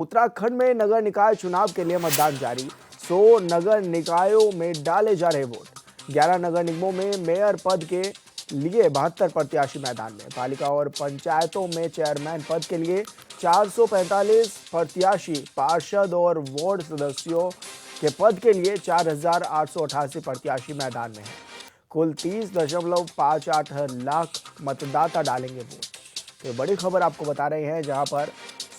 उत्तराखंड में नगर निकाय चुनाव के लिए मतदान जारी। 100 नगर निकायों में डाले जा रहे वोट। 11 नगर निगमों में मेयर पद के लिए 72 प्रत्याशी मैदान में। पालिका और पंचायतों में चेयरमैन पद के लिए 445 प्रत्याशी, पार्षद और वार्ड सदस्यों के पद के लिए 4888 प्रत्याशी मैदान में हैं। कुल 30.58 लाख मतदाता डालेंगे वोट। तो बड़ी खबर आपको बता रहे हैं, जहां पर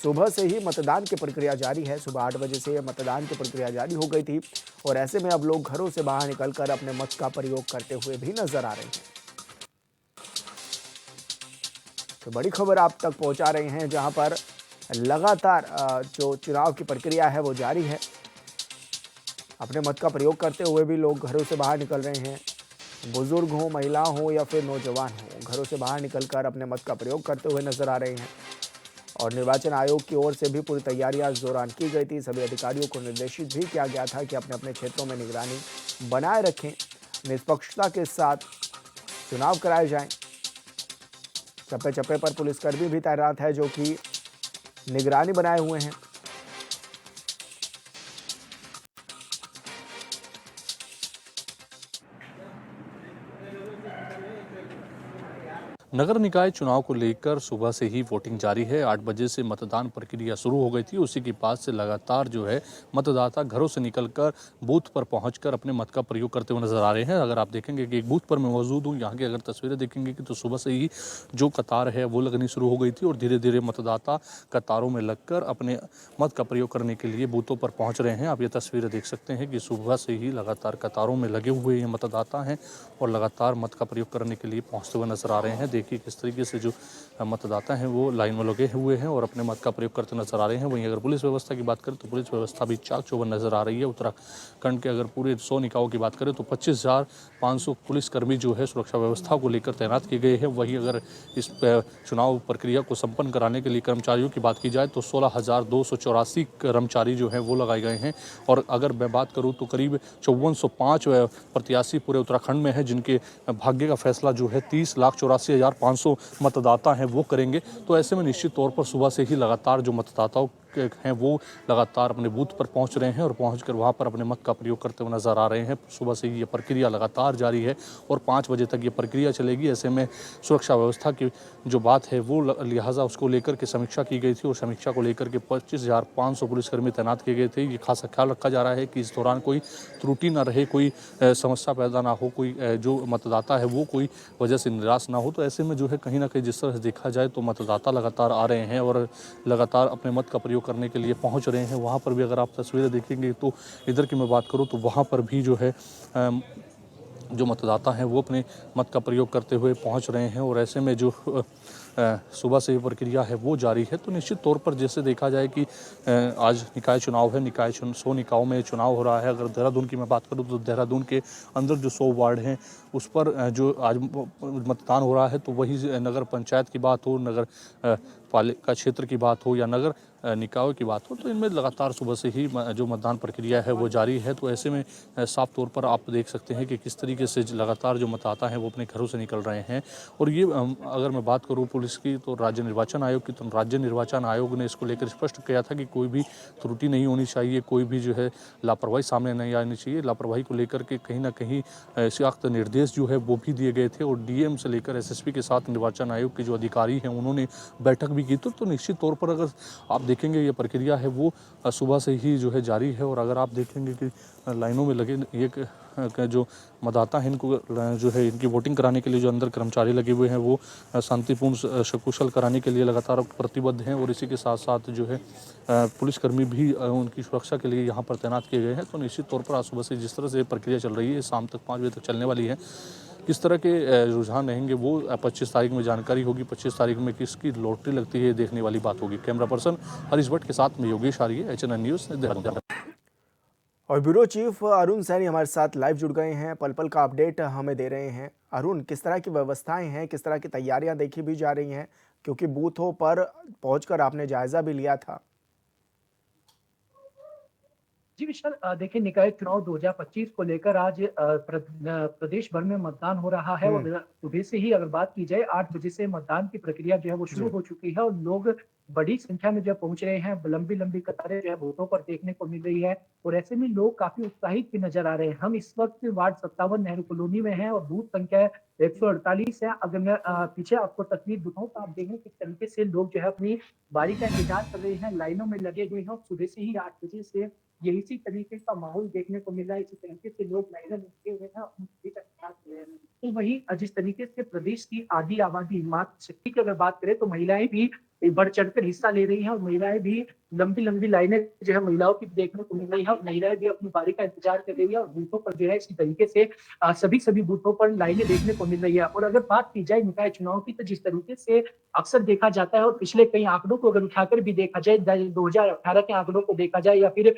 सुबह से ही मतदान की प्रक्रिया जारी है। सुबह 8 बजे से मतदान की प्रक्रिया जारी हो गई थी और ऐसे में अब लोग घरों से बाहर निकलकर अपने मत का प्रयोग करते हुए भी नजर आ रहे हैं। तो बड़ी खबर आप तक पहुंचा रहे हैं, जहां पर लगातार जो चुनाव की प्रक्रिया है वो जारी है। अपने मत का प्रयोग करते हुए भी लोग घरों से बाहर निकल रहे हैं। बुजुर्ग हो, महिला हो या फिर नौजवान हो, घरों से बाहर निकलकर अपने मत का प्रयोग करते हुए नजर आ रहे हैं। और निर्वाचन आयोग की ओर से भी पूरी तैयारियां इस दौरान की गई थी। सभी अधिकारियों को निर्देशित भी किया गया था कि अपने अपने क्षेत्रों में निगरानी बनाए रखें, निष्पक्षता के साथ चुनाव कराए जाएं। चप्पे चप्पे पर पुलिसकर्मी भी तैनात है, जो कि निगरानी बनाए हुए हैं। नगर निकाय चुनाव को लेकर सुबह से ही वोटिंग जारी है। 8 बजे से मतदान प्रक्रिया शुरू हो गई थी। उसी के बाद से लगातार जो है मतदाता घरों से निकलकर बूथ पर पहुंचकर अपने मत का प्रयोग करते हुए नजर आ रहे हैं। अगर आप देखेंगे कि एक बूथ पर मैं मौजूद हूं, यहाँ की अगर तस्वीरें देखेंगे कि तो सुबह से ही जो कतार है वो लगनी शुरू हो गई थी और धीरे धीरे मतदाता कतारों में लगकर अपने मत का प्रयोग करने के लिए बूथों पर पहुँच रहे हैं। आप ये तस्वीरें देख सकते हैं कि सुबह से ही लगातार कतारों में लगे हुए ये मतदाता हैं और लगातार मत का प्रयोग करने के लिए पहुँचते हुए नजर आ रहे हैं। देखिए किस तरीके से जो मतदाता हैं वो लाइन में लगे हुए हैं और अपने मत का प्रयोग करते नजर आ रहे हैं। वहीं अगर पुलिस व्यवस्था की बात करें तो पुलिस व्यवस्था भी चाक चौबंद नजर आ रही है। उत्तराखंड के अगर पूरे 100 निकायों की बात करें तो 25,500 पुलिसकर्मी जो है सुरक्षा व्यवस्था को लेकर तैनात किए गए हैं। वहीं अगर इस चुनाव प्रक्रिया को संपन्न कराने के लिए कर्मचारियों की बात की जाए तो 16,284 कर्मचारी जो हैं वो लगाए गए हैं। और अगर मैं बात करूँ तो करीब 5405 प्रत्याशी पूरे उत्तराखंड में है, जिनके भाग्य का फैसला जो है 30,84,500 मतदाता हैं वो करेंगे। तो ऐसे में निश्चित तौर पर सुबह से ही लगातार जो मतदाताओं हैं वो लगातार अपने बूथ पर पहुंच रहे हैं और पहुंचकर वहां पर अपने मत का प्रयोग करते हुए नजर आ रहे हैं। सुबह से ही ये प्रक्रिया लगातार जारी है और 5 बजे तक ये प्रक्रिया चलेगी। ऐसे में सुरक्षा व्यवस्था की जो बात है वो लिहाजा उसको लेकर के समीक्षा की गई थी और समीक्षा को लेकर के 25,500 पुलिसकर्मी तैनात किए गए थे। ये खासा ख्याल रखा जा रहा है कि इस दौरान कोई त्रुटि न रहे, कोई समस्या पैदा ना हो, कोई जो मतदाता है वो कोई वजह से निराश ना हो। तो ऐसे में जो है कहीं ना कहीं जिस तरह से देखा जाए तो मतदाता लगातार आ रहे हैं और लगातार अपने मत का प्रयोग करने के लिए पहुंच रहे हैं। वहां पर भी अगर आप तस्वीरें देखेंगे तो इधर की मैं बात करूं तो वहां पर भी जो है जो मतदाता हैं वो अपने मत का प्रयोग करते हुए पहुंच रहे हैं और ऐसे में जो सुबह से ये प्रक्रिया है वो जारी है। तो निश्चित तौर पर जैसे देखा जाए कि आज निकाय चुनाव है, 100 निकायों में चुनाव हो रहा है। अगर देहरादून की मैं बात करूं तो देहरादून के अंदर जो 100 वार्ड हैं उस पर जो आज मतदान हो रहा है, तो वही नगर पंचायत की बात हो, नगर पालिका क्षेत्र की बात हो या नगर निकायों की बात हो, तो इनमें लगातार सुबह से ही जो मतदान प्रक्रिया है वो जारी है। तो ऐसे में साफ तौर पर आप देख सकते हैं कि किस तरीके से लगातार जो मतदाता हैं वो अपने घरों से निकल रहे हैं। और ये अगर मैं बात करूं पुलिस की तो राज्य निर्वाचन आयोग की, तो राज्य निर्वाचन आयोग ने इसको लेकर स्पष्ट किया था कि कोई भी त्रुटि नहीं होनी चाहिए, कोई भी जो है लापरवाही सामने नहीं आनी चाहिए। लापरवाही को लेकर के कहीं ना कहीं सख्त निर्देश जो है वो भी दिए गए थे और डीएम से लेकर एसएसपी के साथ निर्वाचन आयोग के जो अधिकारी हैं उन्होंने बैठक भी की। तो निश्चित तौर पर अगर आप देखेंगे ये प्रक्रिया है वो सुबह से ही जो है जारी है। और अगर आप देखेंगे कि लाइनों में लगे एक जो मतदाता हैं इनको जो है इनकी वोटिंग कराने के लिए जो अंदर कर्मचारी लगे हुए हैं वो शांतिपूर्ण सकुशल कराने के लिए लगातार प्रतिबद्ध हैं और इसी के साथ साथ जो है पुलिसकर्मी भी उनकी सुरक्षा के लिए यहाँ पर तैनात किए गए हैं। तो निश्चित तौर पर आज सुबह से जिस तरह से प्रक्रिया चल रही है शाम तक 5 बजे तक चलने वाली है। किस तरह के रुझान रहेंगे वो 25 तारीख में जानकारी होगी। 25 तारीख में किसकी लॉटरी लगती है देखने वाली बात होगी। कैमरा पर्सन हरीश भट्ट के साथ में योगेश आर्य, HNN न्यूज़ देहरादून। और ब्यूरो चीफ अरुण सैनी हमारे साथ लाइव जुड़ गए हैं, पल पल का अपडेट हमें दे रहे हैं। अरुण, किस तरह की व्यवस्थाएं हैं, किस तरह की तैयारियां देखी भी जा रही हैं, क्योंकि बूथों पर पहुंचकर आपने जायजा भी लिया था। जी विशाल, देखिए निकाय चुनाव 2025 को लेकर आज प्रदेश भर में मतदान हो रहा है और सुबह से ही अगर बात की जाए 8 बजे से मतदान की प्रक्रिया जो है वो शुरू जी। हो चुकी है और लोग बड़ी संख्या में जो है पहुंच रहे हैं, लंबी लंबी कतारें जो है बूथों पर देखने को मिल रही है और ऐसे में लोग काफी उत्साहित भी नजर आ रहे हैं। हम इस वक्त वार्ड 57 नेहरू कॉलोनी में हैं और बूथ संख्या 148 है। अगर मैं पीछे आपको तस्वीर दिखाऊं तो आप देखें किस तरीके से लोग जो है अपनी बारी का इंतजार कर रहे हैं, लाइनों में लगे हुए हैं और सुबह से ही 8 बजे से ये इसी तरीके का माहौल देखने को मिल रहा है। इसी तरीके से लोग लाइनों में लगे हुए हैं, अपनी बारी का इंतजार कर रहे हैं। तो वहीं जिस तरीके से प्रदेश की आधी आबादी मातृशक्ति की अगर बात करें तो महिलाएं भी बढ़ चढ़कर हिस्सा ले रही हैं और महिलाएं भी लंबी लंबी लाइनें जो है महिलाओं की देखने को मिल रही है और महिलाएं भी अपनी बारी का इंतजार कर रही है और बूथों पर जो है इसी तरीके से सभी सभी बूथों पर लाइनें देखने को मिल रही है। और अगर बात की जाए निकाय चुनाव की तो जिस तरीके से अक्सर देखा जाता है और पिछले कई आंकड़ों को अगर उठाकर भी देखा जाए, 2018 के आंकड़ों को देखा जाए या फिर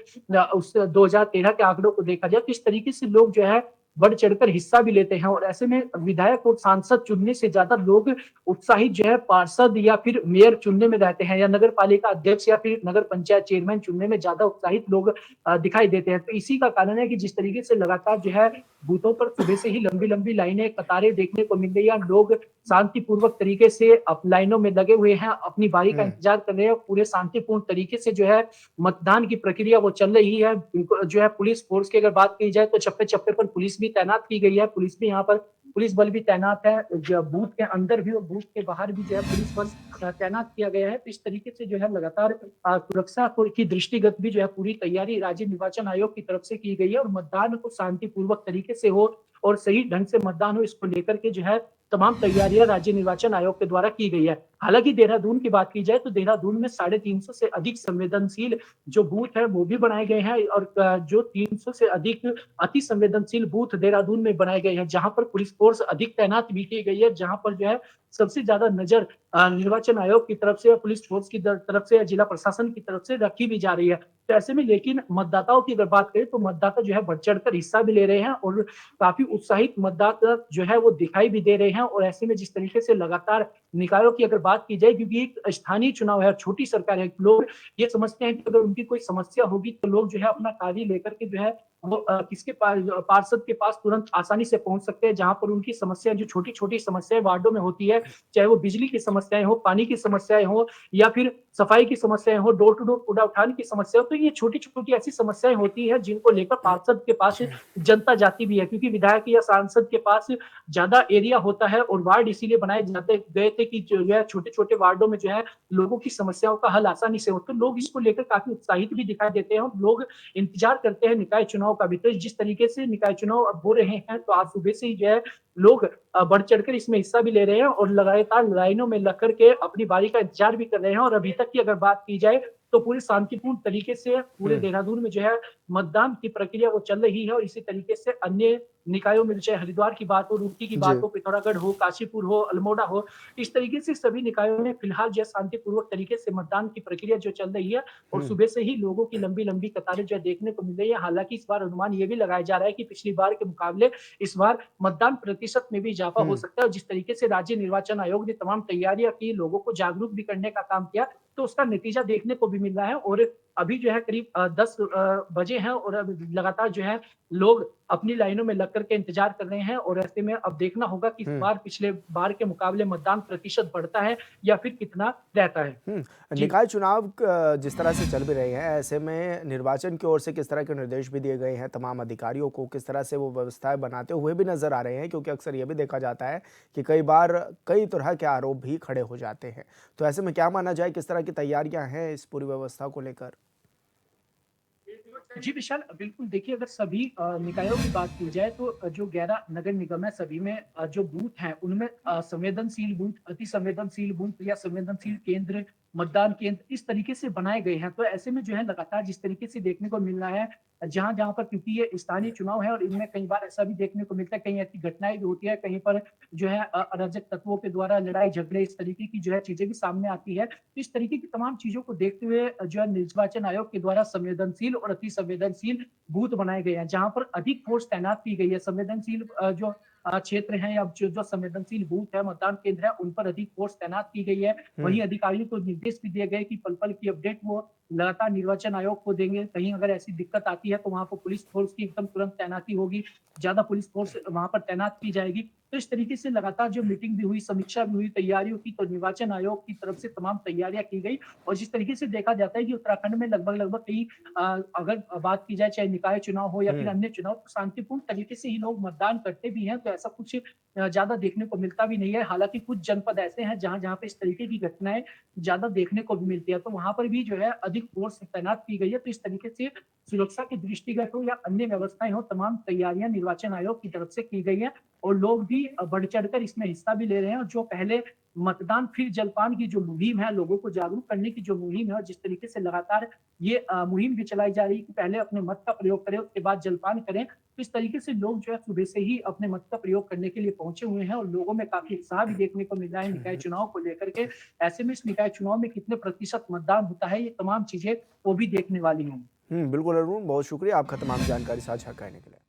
उस 2013 के आंकड़ों को देखा जाए, तो इस तरीके से लोग जो है बढ़ चढ़कर हिस्सा भी लेते हैं और ऐसे में विधायक और सांसद चुनने से ज्यादा लोग उत्साहित जो है पार्षद या फिर मेयर चुनने में रहते हैं या नगर पालिका अध्यक्ष या फिर नगर पंचायत चेयरमैन चुनने में ज्यादा उत्साहित लोग दिखाई देते हैं। तो इसी का कारण है कि जिस तरीके से लगातार जो है बूथों पर सुबह से ही लंबी लंबी लाइनें कतारें देखने को मिल रही है, लोग शांतिपूर्वक तरीके से लाइनों में लगे हुए हैं, अपनी बारी का हम्म। इंतजार कर रहे हैं। पूरे शांतिपूर्ण तरीके से जो है मतदान की प्रक्रिया वो चल रही है। जो है पुलिस फोर्स की अगर बात की जाए तो चप्पे चप्पे पर पुलिस भी तैनात की गई है, पुलिस भी यहाँ पर पुलिस बल भी तैनात है, जो बूथ के अंदर भी और बूथ के बाहर भी जो है पुलिस बल तैनात किया गया है। तो इस तरीके से जो है लगातार सुरक्षा की दृष्टिगत भी जो है पूरी तैयारी राज्य निर्वाचन आयोग की तरफ से की गई है और मतदान को शांतिपूर्वक तरीके से हो और सही ढंग से मतदान हो, इसको लेकर के जो है तमाम तैयारियां राज्य निर्वाचन आयोग के द्वारा की गई है। हालांकि देहरादून की बात की जाए तो देहरादून में 350 से अधिक संवेदनशील जो बूथ है वो भी बनाए गए हैं और जो 300 से अधिक अति संवेदनशील बूथ देहरादून में बनाए गए हैं, जहां पर पुलिस फोर्स अधिक तैनात भी की गई है, जहां पर जो है सबसे ज्यादा नजर निर्वाचन आयोग की तरफ से, पुलिस फोर्स की तरफ से, जिला प्रशासन की तरफ से रखी भी जा रही है। तो ऐसे में लेकिन मतदाताओं की अगर बात करें तो मतदाता जो है बढ़ चढ़कर हिस्सा भी ले रहे हैं और काफी उत्साहित मतदाता जो है वो दिखाई भी दे रहे हैं। और ऐसे में जिस तरीके से लगातार निकायों की अगर बात की जाए, क्योंकि एक स्थानीय चुनाव है, छोटी सरकार है, लोग ये समझते हैं कि अगर उनकी कोई समस्या होगी तो लोग जो है अपना कार्य लेकर के जो है वो किसके पास, पार्षद के पास तुरंत आसानी से पहुंच सकते हैं, जहां पर उनकी समस्या जो छोटी छोटी समस्याएं वार्डों में होती है, चाहे वो बिजली की समस्याएं हो, पानी की समस्याएं हो या फिर सफाई की समस्याएं हो, डोर टू डोर कूड़ा उठाने की समस्या हो, तो ये छोटी छोटी ऐसी समस्याएं होती है जिनको लेकर पार्षद के पास जनता जाती भी है, क्योंकि विधायक या सांसद के पास ज्यादा एरिया होता है और वार्ड इसीलिए बनाए जाते गए थे कि जो है छोटे छोटे वार्डों में जो है लोगों की समस्याओं का हल आसानी से हो। तो लोग इसको लेकर काफी उत्साहित भी दिखाई देते हैं और लोग इंतजार करते हैं निकाय चुनाव का भी। तो जिस तरीके से निकाय चुनाव अब हो रहे हैं तो आज सुबह से ही जो है लोग बढ़ चढ़कर इसमें हिस्सा भी ले रहे हैं और लगातार लाइनों में लग करके अपनी बारी का इंतजार भी कर रहे हैं। और अभी तक की अगर बात की जाए तो पूरी शांतिपूर्ण तरीके से पूरे हम्म। देहरादून में जो है मतदान की प्रक्रिया वो चल रही है और इसी तरीके से अन्य निकायों में, चाहे हरिद्वार की बात हो, रुड़की की जी। बात हो, पिथौरागढ़ हो, काशीपुर हो, अल्मोड़ा हो, इस तरीके से सभी निकायों में फिलहाल जो है शांतिपूर्वक तरीके से मतदान की प्रक्रिया जो चल रही है और हम्म। सुबह से ही लोगों की लंबी लंबी कतारें जो है देखने को मिल रही है। हालांकि इस बार अनुमान ये भी लगाया जा रहा है कि पिछली बार के मुकाबले इस बार मतदान प्रतिशत में भी इजाफा हो हम्म। सकता है और जिस तरीके से राज्य निर्वाचन आयोग ने तमाम तैयारियां की, लोगों को जागरूक भी करने का काम किया, तो उसका नतीजा देखने को भी मिल रहा है। और अभी जो है करीब 10 बजे हैं और अब लगातार जो है लोग अपनी लाइनों में लग करके इंतजार कर रहे हैं और ऐसे में अब देखना होगा कि इस हम्म। बार पिछले बार के मुकाबले मतदान प्रतिशत बढ़ता है या फिर कितना रहता है। जी। निकाय चुनाव जिस तरह से चल भी रहे हैं, ऐसे में निर्वाचन की ओर से किस तरह के निर्देश भी दिए गए हैं तमाम अधिकारियों को, किस तरह से वो व्यवस्थाएं बनाते हुए भी नजर आ रहे हैं, क्योंकि अक्सर ये भी देखा जाता है कि कई बार कई तरह के आरोप भी खड़े हो जाते हैं। तो ऐसे में क्या माना जाए, किस तरह की तैयारियां हैं इस पूरी व्यवस्था को लेकर? जी विशाल, बिल्कुल देखिए, अगर सभी निकायों की बात की जाए तो जो 11 नगर निगम है सभी में जो बूथ हैं उनमें संवेदनशील बूथ, अति संवेदनशील बूथ या संवेदनशील केंद्र, मतदान केंद्र इस तरीके से बनाए गए हैं। तो ऐसे में जो है लगातार जिस तरीके से देखने को मिल रहा है, जहां जहां पर, क्योंकि ये स्थानीय चुनाव है और इनमें कई बार ऐसा भी देखने को मिलता है, कहीं ऐसी घटनाएं भी होती है, कहीं पर जो है अराजक तत्वों के द्वारा लड़ाई झगड़े इस तरीके की जो है चीजें भी सामने आती है। तो इस तरीके की तमाम चीजों को देखते हुए जो है निर्वाचन आयोग के द्वारा संवेदनशील और अति संवेदनशील बूथ बनाए गए हैं, जहां पर अधिक फोर्स तैनात की गई है। संवेदनशील जो क्षेत्र हैं या जो जो संवेदनशील बूथ है, मतदान केंद्र है, उन पर अधिक फोर्स तैनात की गई है। हम्म। वहीं अधिकारियों को निर्देश भी दिए गए कि पल पल की अपडेट वो लगातार निर्वाचन आयोग को देंगे। कहीं अगर ऐसी दिक्कत आती है तो वहां पर पुलिस फोर्स की एकदम तुरंत तैनाती होगी, ज्यादा पुलिस फोर्स वहां पर तैनात की जाएगी। तो इस तरीके से लगातार जो मीटिंग भी हुई, समीक्षा भी हुई, तैयारियों की, तो निर्वाचन आयोग की तरफ से तमाम तैयारियां की गई। और जिस तरीके से देखा जाता है कि उत्तराखंड में लगभग कई अगर बात की जाए चाहे निकाय चुनाव हो या फिर हम्म। अन्य चुनाव, तो शांतिपूर्ण तरीके से ही लोग मतदान करते भी हैं, तो ऐसा कुछ ज्यादा देखने को मिलता भी नहीं है। हालांकि कुछ जनपद ऐसे हैं जहां जहां पे इस तरीके की घटनाएं ज्यादा देखने को भी मिलती है, तो वहां पर भी जो है अधिक फोर्स तैनात की गई है। तो इस तरीके से सुरक्षा के दृष्टिगत हो या अन्य व्यवस्थाएं हो, तमाम तैयारियां निर्वाचन आयोग की तरफ से की गई है। और लोग भी बढ़ चढ़कर इसमें हिस्सा भी ले रहे हैं। और जो पहले मतदान फिर जलपान की जो मुहिम है, लोगों को जागरूक करने की जो मुहिम है, और जिस तरीके से लगातार ये मुहिम भी चलाई जा रही है कि पहले अपने मत का प्रयोग करें, उसके बाद जलपान करें। तो इस तरीके से लोग जो है सुबह से ही अपने मत का प्रयोग करने के लिए पहुंचे हुए हैं, और लोगों में काफी उत्साह भी देखने को मिल रहा है निकाय चुनाव को लेकर के। ऐसे में इस निकाय चुनाव में कितने प्रतिशत मतदान होता है, ये तमाम चीजें वो भी देखने वाली हैं। बिल्कुल अरुण, बहुत शुक्रिया आपका तमाम जानकारी साझा करने के लिए।